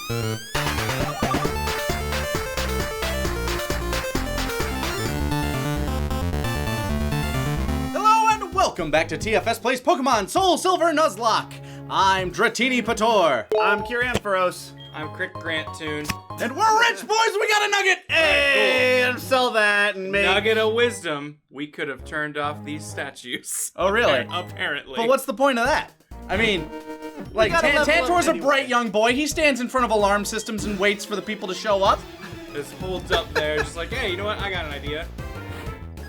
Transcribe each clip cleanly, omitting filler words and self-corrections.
Hello and welcome back to TFS Plays Pokemon Soul Silver Nuzlocke. I'm Dratini Pator. I'm Kieran Feroz. I'm Crick Grant Toon. And we're rich boys, we got a nugget! Hey, and sell that and make... Nugget of wisdom. We could have turned off these statues. Oh, really? Apparently. But what's the point of that? I mean, like, Tantor's a bright young boy. He stands in front of alarm systems and waits for the people to show up. Just holds up there, just like, hey, you know what? I got an idea.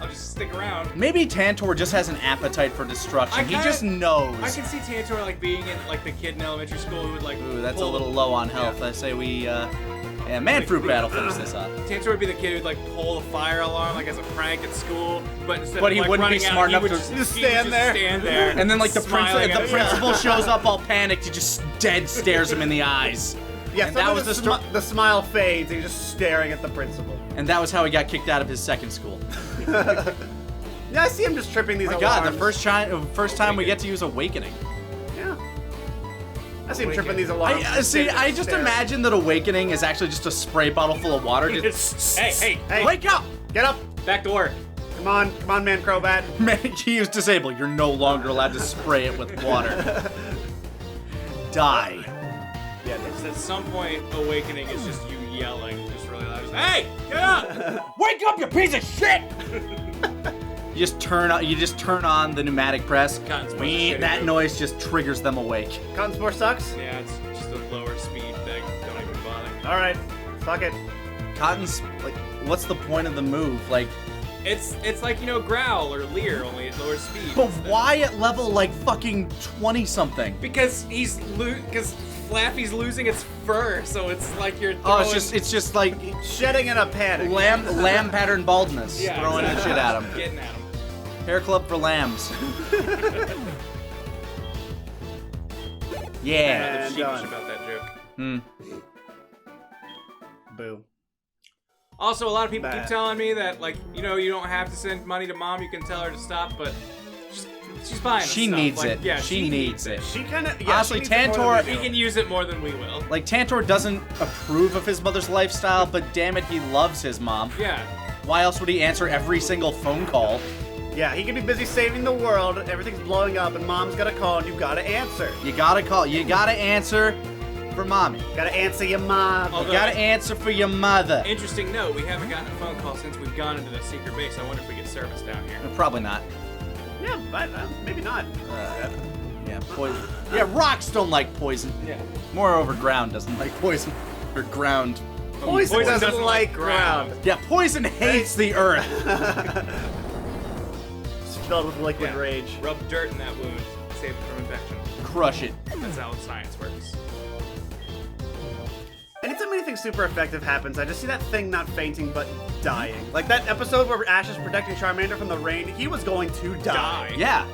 I'll just stick around. Maybe Tantor just has an appetite for destruction. He just knows. I can see Tantor like being in like the kid in elementary school who would like. Ooh, that's a little low on health. Yeah. I say we, yeah, Manfruit battle finish this up. Tantor would be the kid who'd like pull the fire alarm like as a prank at school, but instead but of he like, wouldn't be running smart out, enough to just stand there. And then like the Smiling principal shows up all panicked. He just dead stares him in the eyes. Yeah, and that was was the smile fades. And he's just staring at the principal. And that was how he got kicked out of his second school. Yeah, I see him just tripping these Oh my alarms. God, the first time we get to use Awakening. Yeah. I see him tripping these alarms. I just imagine that Awakening is actually just a spray bottle full of water. Hey, Wake up! Get up! back to work. Come on, man, Crobat. Man, he is disabled. You're no longer allowed to spray it with water. Die. Yeah, at some point, Awakening is just you yelling, just really loud. Just, hey, get up! Wake up, you piece of shit! You just turn on the pneumatic press. That noise just triggers them awake. Cotton Spore sucks? Yeah, it's just a lower speed thing. Don't even bother. Alright, fuck it. Cotton's like, what's the point of the move? Like, It's like, you know, Growl or Leer, only at lower speed. but why at level like fucking 20 something? Because because Flaffy's losing its fur, so it's like you're throwing... Oh, it's just like Shedding in a panic. lamb pattern baldness, Yeah, throwing the shit at him. Getting at him. Hair club for lambs. Yeah. I'm sheepish about that joke. Boo. Also, a lot of people Bad. keep telling me that, like, you know, you don't have to send money to mom. You can tell her to stop, but she's buying us She stuff. needs like, it. Yeah, she needs it. She kind of... Honestly, Tantor, He can use it more than we will. like, Tantor doesn't approve of his mother's lifestyle, but damn it, he loves his mom. Yeah. Why else would he answer every single phone call? Yeah, he can be busy saving the world, everything's blowing up, and mom's got a call, and you gotta answer. You gotta call. You gotta answer for mommy. Gotta answer your mom. You gotta answer for your mother. Interesting note, we haven't gotten a phone call since we've gone into the secret base. I wonder if we get service down here. Probably not. Yeah, but maybe not. Yeah, poison. Yeah, rocks don't like poison. Yeah. Moreover, ground doesn't like poison. Or ground. Poison doesn't like ground. Yeah, poison hates the earth. It's filled with liquid rage. Rub dirt in that wound. Save it from infection. Crush it. That's how science works. Anytime anything super effective happens, I just see that thing not fainting, but dying. Like that episode where Ash is protecting Charmander from the rain, he was going to die. Yeah.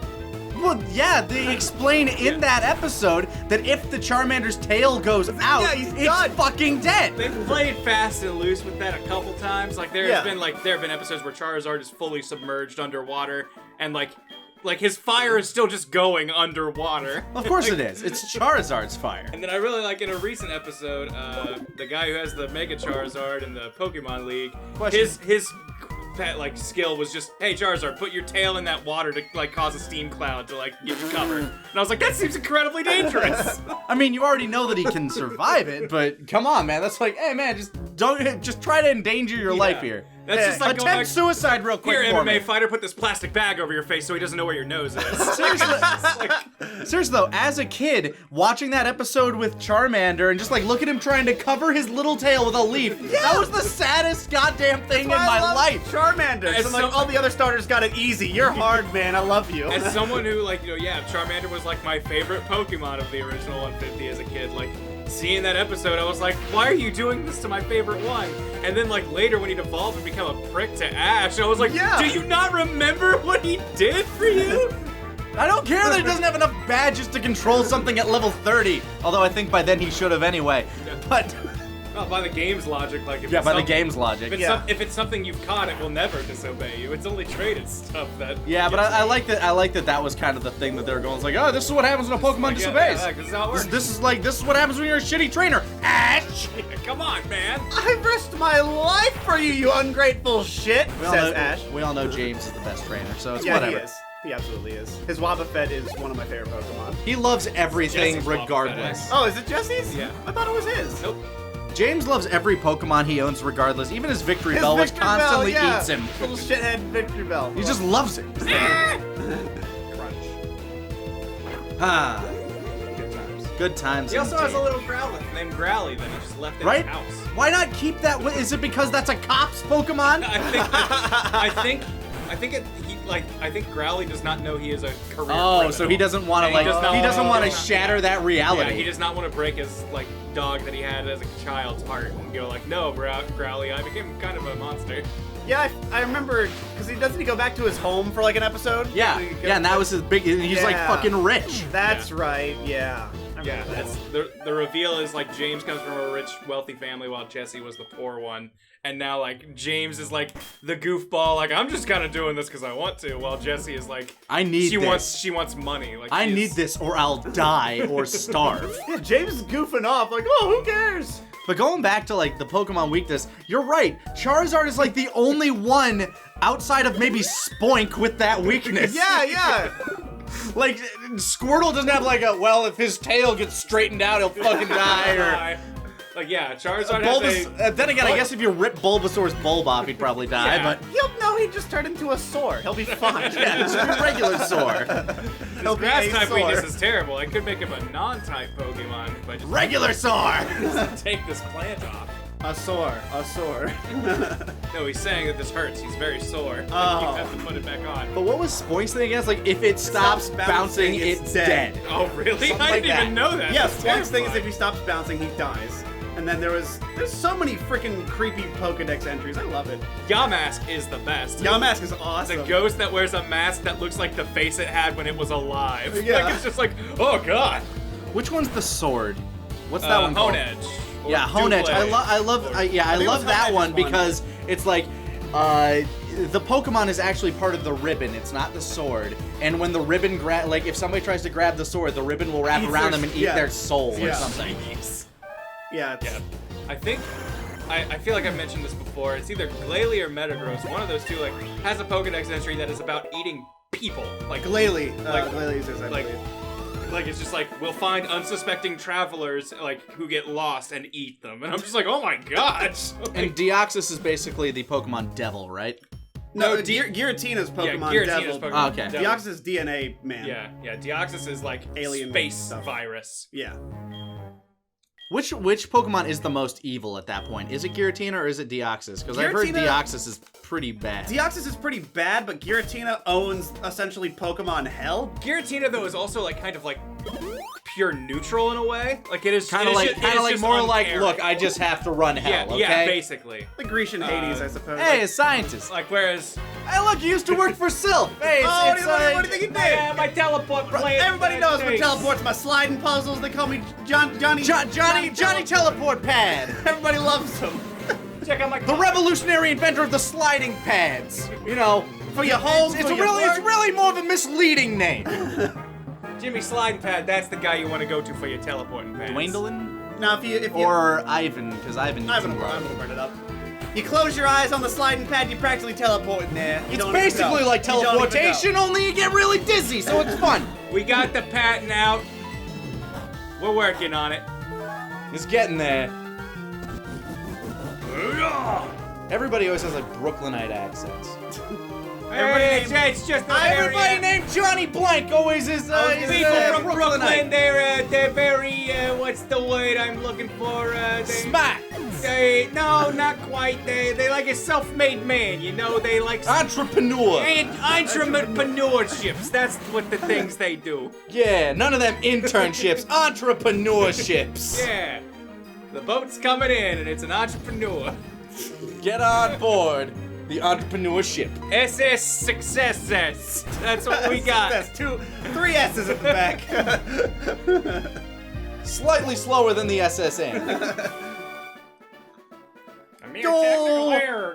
Well, yeah, they explain in that episode that if the Charmander's tail goes out, he's it's done. fucking dead. They've played fast and loose with that a couple times. Like there have been episodes where Charizard is fully submerged underwater, and like his fire is still just going underwater. Of course it is. It's Charizard's fire. And then I really like in a recent episode, the guy who has the Mega Charizard in the Pokemon League, his that like skill was just, hey Charizard, put your tail in that water to like cause a steam cloud to like give you cover. And I was like, that seems incredibly dangerous. I mean, you already know that he can survive it, but come on, man. That's like, hey man, just try to endanger your life here. That's just like attempt suicide real quick. Here, for MMA me. fighter, put this plastic bag over your face so he doesn't know where your nose is. Seriously though, as a kid, watching that episode with Charmander and just like look at him trying to cover his little tail with a leaf, that was the saddest goddamn thing in my life. Charmander. So like all the other starters got it easy. You're hard, man. I love you. As someone who like, Charmander was like my favorite Pokemon of the original 150 as a kid, like seeing that episode, I was like, why are you doing this to my favorite one? And then like later when he'd evolved and become a prick to Ash, I was like, do you not remember what he did for you? I don't care that he doesn't have enough badges to control something at level 30. Although I think by then he should have anyway. But Well, by the game's logic, like if Yeah, it's by the something- game's logic. If it's something you've caught, it will never disobey you. It's only traded stuff that. Yeah, but I like that. I like that was kind of the thing that they were going. It's like, oh, this is what happens when a Pokemon disobeys. Yeah, this is how it works. This is what happens when you're a shitty trainer. Ash. Come on, man. I risked my life for you, you ungrateful shit, says Ash. We all know James is the best trainer, so it's Yeah, whatever. he is. He absolutely is. His Wobbuffet is one of my favorite Pokemon. He loves everything Jesse's regardless. Oh, is it Jesse's? Yeah. I thought it was his. Nope. James loves every Pokemon he owns regardless, even his Victory His Bell, which Victory Bell, constantly yeah. eats him. Little shithead Victory Bell. He just loves it. Crunch. Ah, Good times. good times. He also has a indeed. little Growlithe named Growly that he just left in Right? his house. Why not keep that? Is it because that's a cop's Pokemon? I think Growly does not know he is a career Oh, criminal. so he doesn't want to And he does not- he doesn't want to yeah. shatter that Yeah, reality. he does not want to break his like dog that he had as a child's heart and go like, no, Growly, I became kind of a monster. Yeah, I remember, because doesn't he go back to his home for like an episode? Yeah, yeah, and that was his big. He's like Yeah. fucking rich. That's right, yeah. I Yeah, remember that. that's the reveal is like James comes from a rich, wealthy family while Jesse was the poor one, and now like James is like the goofball, like I'm just kind of doing this because I want to, while Jesse is like I need she this. wants money. Like I she's- need this or I'll die or starve. Yeah, James is goofing off, like, oh, who cares? But going back to like the Pokemon weakness, you're right. Charizard is like the only one outside of maybe Spoink with that weakness. Yeah, yeah. Like Squirtle doesn't have like a well, if his tail gets straightened out, he'll fucking die. Or Like yeah, Charizard has a then again, I guess if you rip Bulbasaur's bulb off, he'd probably die. Yeah. But He just turned into a sore. He'll be fine. yeah, just a regular sword. He'll be grass a type sore. weakness is terrible. I could make him a non-type Pokemon if I just Regular sword. take this plant off. A sore. No, he's saying that this hurts. He's very sore. Like, Oh. you have to put it back on. But what was Spoink's thing again? It's like if it stops bouncing, it's dead. Oh, really? Something I like didn't even that. know that. Yeah, That's Spoink's thing is if terrifying. he stops bouncing, he dies. And then there's so many freaking creepy Pokedex entries. I love it. Yamask is the best. Yamask is It's awesome. a ghost that wears a mask that looks like the face it had when it was alive. Yeah. Like, it's just like, oh god. Which one's the sword? What's that one called? Honedge. Or Yeah, Honedge. I Doublé. love I think it love was that Honedge's one one. because it's like the Pokemon is actually part of the ribbon. It's not the sword. And when the ribbon like if somebody tries to grab the sword, the ribbon will wrap Eats around their- them and eat yeah. their soul or Yeah. something. Yeah, it's, Yeah. I think I feel like I've mentioned this before. It's either Glalie or Metagross. One of those two like has a Pokedex entry that is about eating people. Like Glalie. Like- Glalie is his, I like- believe. Like it's just like we'll find unsuspecting travelers like who get lost and eat them, and I'm just like, oh my god! And Deoxys is basically the Pokemon devil, right? No, No, Giratina's Pokemon Giratina's Devil. Pokemon Oh, okay. Devil. Deoxys DNA man. Yeah. Deoxys is like Alien space stuff. virus. Yeah. Which Pokemon is the most evil at that point? Is it Giratina or is it Deoxys? Because I've heard Giratina- Deoxys is pretty bad. Deoxys is pretty bad, but Giratina owns essentially Pokemon hell. Giratina though is also like kind of like pure neutral in a way. Like it is Kind of like more like, uncaring. look, I just have to run hell. yeah, okay? yeah, basically. The Grecian Hades, I suppose. Hey, a scientist. Like whereas Hey, look, he used to work for Sylph. Hey, it's, Oh, it's, what do you think he did? my teleport plant. Everybody knows what teleports my sliding puzzles. They call me Johnny Teleport Pad. Everybody loves him. Check out my The revolutionary inventor of the sliding pads. You know, For your home, it's for your really work. more of a misleading name. Jimmy Sliding Pad. That's the guy you want to go to for your teleporting pads. Dwayndolin Now, if you or Ivan, because Ivan needs I'm some gonna love. burn it up. You close your eyes on the sliding pad, you practically teleport in there. You It's don't even basically know. like You don't even know. teleportation, only you get really dizzy, so it's fun. We got the patent out. We're working on it. It's getting there. Everybody always has like Brooklynite accents. It's just a Everybody named Johnny Blank always is. People from Brooklyn, Brooklynite. they're very, what's the word I'm looking for? Smack. No, not quite. They like a self-made man, you know? They like Entrepreneur. entrepreneurships. That's what the things they do. Yeah, none of them internships. Entrepreneurships. Yeah. The boat's coming in, and it's an entrepreneur. Get on board the entrepreneurship. SS Successes. That's what we got. That's 3 S's at the back. Slightly slower than the SSN. Oh.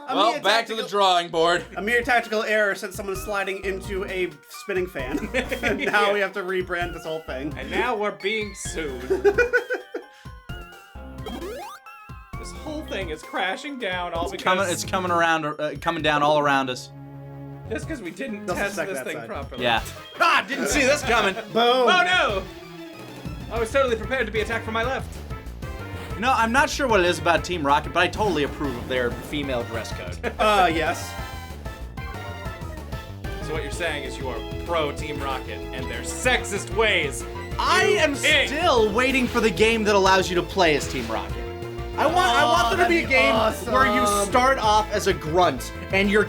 Well, back to the drawing board. A mere tactical error sent someone sliding into a spinning fan. And now we have to rebrand this whole thing. And now we're being sued. This whole thing is crashing down all because It's coming down all around us. just because we didn't Don't test suspect this that thing side. properly. Yeah. Ah, didn't see this coming. Boom. Oh no! I was totally prepared to be attacked from my left. You know, I'm not sure what it is about Team Rocket, but I totally approve of their female dress code. Yes. So what you're saying is you are pro Team Rocket and their sexist ways. I am pig. still waiting for the game that allows you to play as Team Rocket. I want there to be a that'd be game awesome. where you start off as a grunt and you're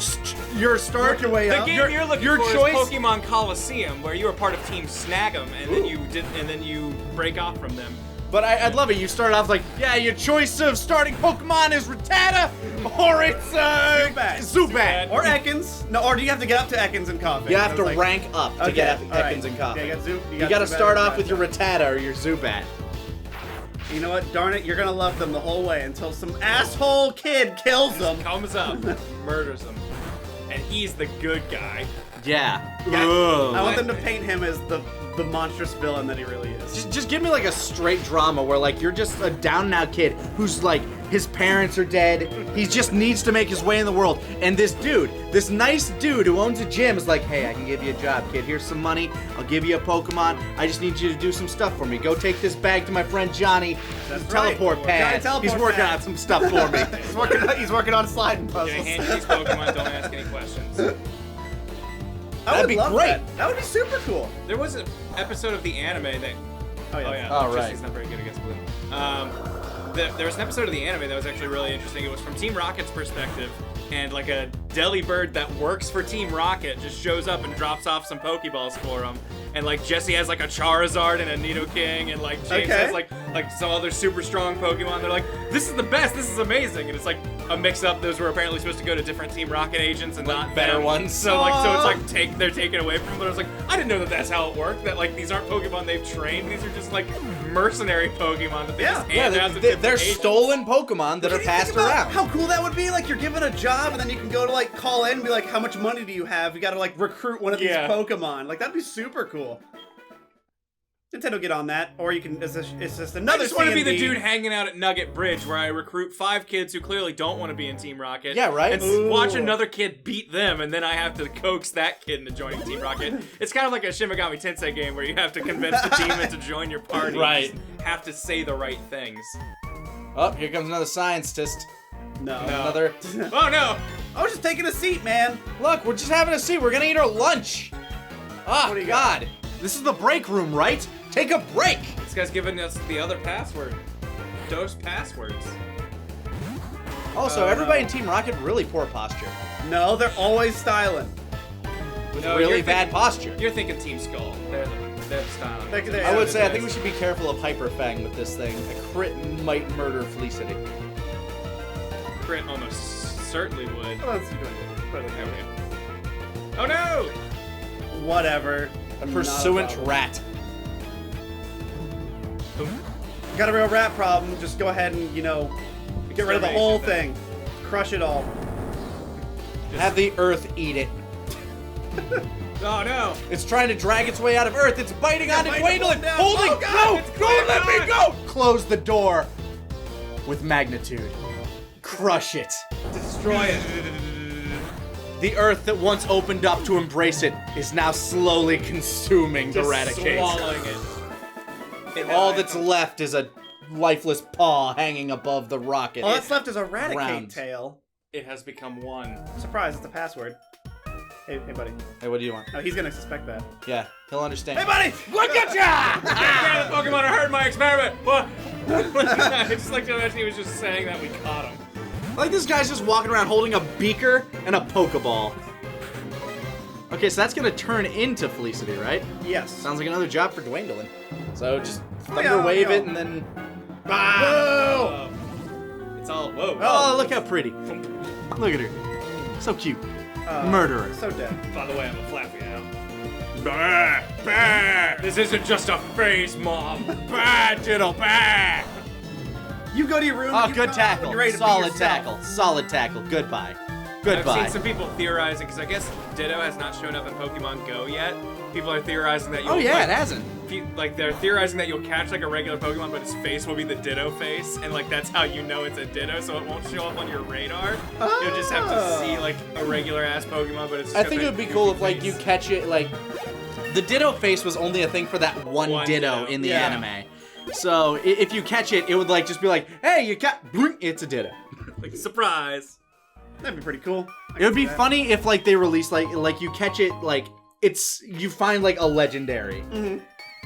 Work your way The up. game you're looking your for choice- is Pokemon Coliseum, where you are part of Team Snag'em, and then you break off from them. But I'd love it. You start off like, yeah, your choice of starting Pokemon is Rattata, or it's Zubat. Or Ekans. No, or do you have to get up to Ekans and Coffin? You have to rank up to get all right. Ekans and Coffin. Yeah, You gotta start off with your Rattata or your Zubat. You know what? Darn it, you're gonna love them the whole way until some asshole kid kills them. Comes up, murders them, and he's the good guy. Yeah. Yeah, Ugh. I want them to paint him as the monstrous villain that he really is. Just give me like a straight drama where like you're just a down and out kid who's like his parents are dead. He just needs to make his way in the world. And this dude, this nice dude who owns a gym is like, hey, I can give you a job, kid. Here's some money. I'll give you a Pokemon. I just need you to do some stuff for me. Go take this bag to my friend Johnny. That's Teleport right. pad. Johnny Teleport He's working Pad. on some stuff for me. He's working on sliding puzzles. Gonna hand you these Pokemon, don't ask any questions. I That'd would be love great. That would be super cool. There was an episode of the anime that. Oh yeah. Oh, right. She's not very good against blue. There was an episode of the anime that was actually really interesting. It was from Team Rocket's perspective, and like a Delibird that works for Team Rocket just shows up and drops off some Pokeballs for him. And like Jesse has like a Charizard and a Nidoking, and like James Okay. has like some other super strong Pokemon. They're like, this is the best, this is amazing, and it's like a mix-up. Those were apparently supposed to go to different Team Rocket agents and not better them. ones. So it's like they're taken away from them. But I was like, I didn't know that that's how it worked. That like these aren't Pokemon they've trained. These are just like mercenary Pokemon that they just hand out to different they're agents. stolen Pokemon that are Can you passed think about around. How cool that would be! Like you're given a job, and then you can go to like call in and be like, "How much money do you have?" You got to like recruit one of these Yeah. Pokemon. Like that'd be super cool. Nintendo, get on that, or you can. It's just I another. just want to be the C&D. dude hanging out at Nugget Bridge where I recruit 5 kids who clearly don't want to be in Team Rocket. Yeah, right? And Ooh. watch another kid beat them, and then I have to coax that kid into joining Team Rocket. It's kind of like a Shin Megami Tensei game where you have to convince the demon to join your party. Right. You just have to say the right things. Oh, here comes another scientist. No. Another. Oh no! I was just taking a seat, man. Look, we're just having a seat. We're gonna eat our lunch. Oh, What do you God. This is the break room, right? Take a break. This guy's giving us the other password. Those passwords. Also, everybody in Team Rocket, really poor posture. No, they're always styling. With No, really you're bad posture. You're thinking Team Skull. They're the style. I would say I think we should be careful of Hyper Fang with this thing. A crit might murder Felicity. Crit almost certainly would. What else are you doing? There we go. Oh no! Whatever. A Not pursuant problem. rat. Got a real rat problem. Just go ahead and get rid of the whole thing. Crush it all. Have the Earth eat it. Oh no! It's trying to drag its way out of Earth. It's biting onto biting Dwayne. it down. Holding. Oh, God, No! it's Don't let me on. go! Close the door. With magnitude. Crush it. Destroy it. The Earth that once opened up to embrace it is now slowly consuming Just Eradicate. swallowing it. All that's left is a lifeless paw hanging above the rocket. All that's left is a Raticate Round. tail. It has become one. Surprise! It's a password. Hey, buddy. Hey, what do you want? No, he's gonna suspect that. Yeah, he'll understand. Hey, buddy! Look at ya! The Pokemon are hurting my experiment. What? I just like to imagine he was just saying that we caught him. Like this guy's just walking around holding a beaker and a Pokeball. Okay, so that's gonna turn into Felicity, right? Yes. Sounds like another job for Dwayne. So just thunder Yeah, wave yeah. it and then. Whoa! It's all whoa. Oh, look how pretty. Look at her. So cute. Murderer. So dead. By the way, I'm a flappy now. Bah, bah. This isn't just a phase, Mom. Bah, diddle, bah. You go to your room. Oh, you good come out tackle. when you're ready to be Solid yourself. tackle. Solid tackle. Goodbye. I've Goodbye. seen some people theorizing, because I guess Ditto has not shown up in Pokemon Go yet. People are theorizing that you'll, Oh yeah, like, it hasn't. like they're theorizing that you'll catch like a regular Pokemon, but its face will be the Ditto face, and like that's how you know it's a Ditto, so it won't show up on your radar. You'll just have to see like a regular ass Pokemon, but it's. I think it would be cool if like you catch it like the Ditto face was only a thing for that one Ditto in the anime. So if you catch it, it would like just be like, hey, you got, it's a Ditto. like surprise. That'd be pretty cool. It would be funny if like they release like you catch it like you find like a legendary.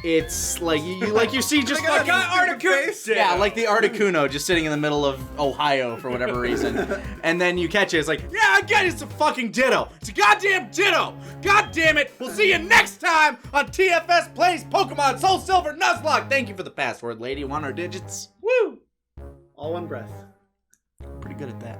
It's like you see just Like, like Articuno. yeah, like the Articuno just sitting in the middle of Ohio for whatever reason. And then you catch it, it's like, yeah, I get it, it's a fucking Ditto. It's a goddamn Ditto. God damn it. We'll see you next time on TFS Plays Pokemon Soul Silver Nuzlocke. Thank you for the password, lady. Want our digits? Woo! All one breath. Pretty good at that.